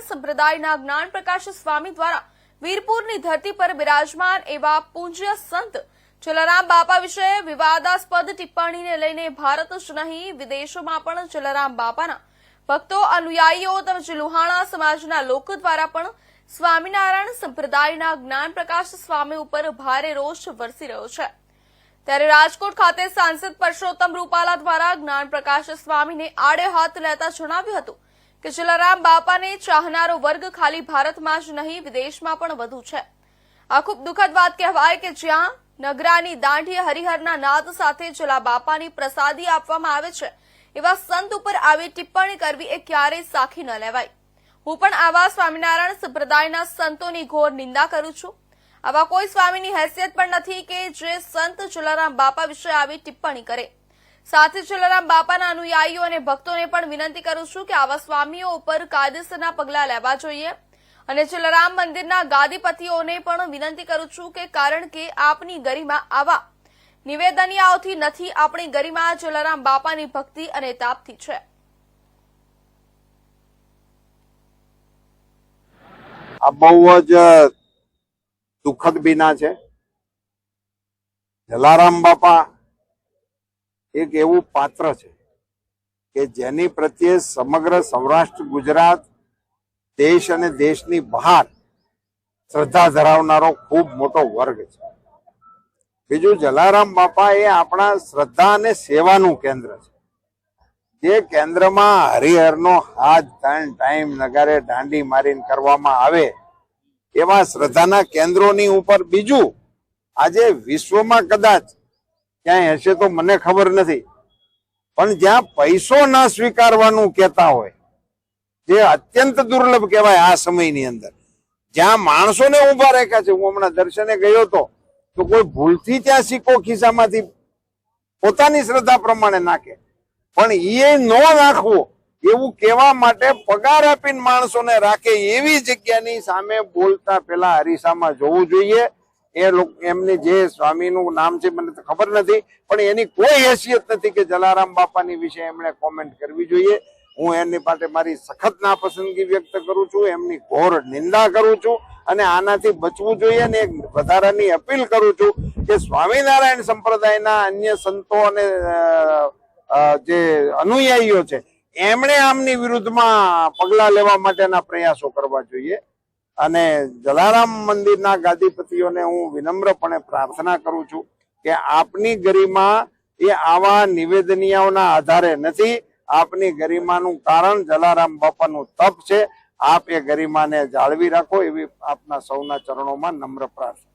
સંપ્રદાયના જ્ઞાન પ્રકાશ સ્વામી દ્વારા વીરપુરની ધરતી પર બિરાજમાન એવા પૂજ્ય સંત જલારામ બાપા વિશે વિવાદાસ્પદ ટિપ્પણીને લઈને ભારત જ નહીં વિદેશોમાં પણ જલારામ બાપાના ભક્તો અનુયાયીઓ તેમજ લુહાણા સમાજના લોકો દ્વારા પણ સ્વામિનારાયણ સંપ્રદાયના જ્ઞાન પ્રકાશ સ્વામી ઉપર ભારે રોષ વરસી રહ્યો છે। ત્યારે રાજકોટ ખાતે સાંસદ પરસોત્તમ રૂપાલા દ્વારા જ્ઞાન પ્રકાશ સ્વામીને આડે હાથ લેતા જણાવ્યું હતું કે જલારામ બાપાને ચાહનારો વર્ગ ખાલી ભારતમાં જ નહીં વિદેશમાં પણ વધુ છે। આ ખૂબ દુઃખદ વાત કહેવાય કે જ્યાં નગરાની દાંઢી હરિહરના નાદ સાથે જલા બાપાની પ્રસાદી આપવામાં આવે છે એવા સંત ઉપર આવી ટિપ્પણી કરવી એ ક્યારેય સાખી ન લેવાય। હું પણ આવા સ્વામિનારાયણ સંપ્રદાયના સંતોની ઘોર નિંદા કરું છું। આવા કોઈ સ્વામીની હેસિયત પણ નથી કે જે સંત જલારામ બાપા વિશે આવી ટિપ્પણી કરે। સાથે જલારામ બાપાના અનુયાયીઓ અને ભક્તોને પણ વિનંતી કરું છું કે આવા સ્વામીઓ ઉપર કાયદેસરના પગલાં લેવા જોઈએ અને જલારામ મંદિરના ગાદીપતિઓને પણ વિનંતી કરું છું કે કારણ કે આપની ગરિમા આવા નિવેદનિયાઓથી નથી, આપણી ગરિમા જલારામ બાપાની ભક્તિ અને તાપથી છે। આ બહુ જ દુઃખદ બીના છે। જલારામ બાપા એક એવું પાત્ર છે કે જેની પ્રત્યે સમગ્ર સૌરાષ્ટ્ર ગુજરાત દેશ અને દેશની બહાર શ્રદ્ધા ધરાવનારો ખૂબ મોટો વર્ગ છે। બીજું, જલારામ બાપા એ આપણા શ્રદ્ધા અને સેવાનું કેન્દ્ર છે, જે કેન્દ્રમાં હરિહરનો હાથ ટાઈમ નગારે દાંડી મારીને કરવામાં આવે એવા શ્રદ્ધાના કેન્દ્રોની ઉપર બીજું આજે વિશ્વમાં કદાચ ક્યાંય હશે તો મને ખબર નથી, પણ જ્યાં પૈસો ના સ્વીકારવાનું કહેતા હોય, જે અત્યંત દુર્લભ કહેવાય આ સમયની અંદર, જ્યાં માણસોને ઉભા રાખ્યા છે। હું હમણાં દર્શને ગયો હતો તો કોઈ ભૂલથી ત્યાં સિક્કો ખિસ્સામાંથી પોતાની શ્રદ્ધા પ્રમાણે નાખે, પણ એ ન નાખવો એવું કહેવા માટે પગાર આપીને માણસોને રાખે એવી જગ્યાની સામે બોલતા પેલા અરીસામાં જોવું જોઈએ। એ લોકો એમની જે સ્વામીનું નામ છે મને તો ખબર નથી, પણ એની કોઈ હેસિયત નથી કે જલારામ બાપાની વિશે એમણે કોમેન્ટ કરવી જોઈએ। હું એમની માટે મારી સખત નાપસંદગી વ્યક્ત કરું છું, એમની ઘોર નિંદા કરું છું અને આનાથી બચવું જોઈએ અને એક વધારાની અપીલ કરું છું કે સ્વામિનારાયણ સંપ્રદાયના અન્ય સંતો અને જે અનુયાયીઓ છે એમણે આમની વિરુદ્ધમાં પગલાં લેવા માટેના પ્રયાસો કરવા જોઈએ। અને જલારામ મંદિરના ગાદીપતિઓને હું વિનમ્રપણે પ્રાર્થના કરું છું કે આપની ગરિમા એ આવા નિવેદનિયાઓના આધારે નથી, આપની ગરિમાનું કારણ જલારામ બાપાનું તપ છે। આપ એ ગરિમાને જાળવી રાખો એવી આપના સૌના ચરણોમાં નમ્ર પ્રાર્થના।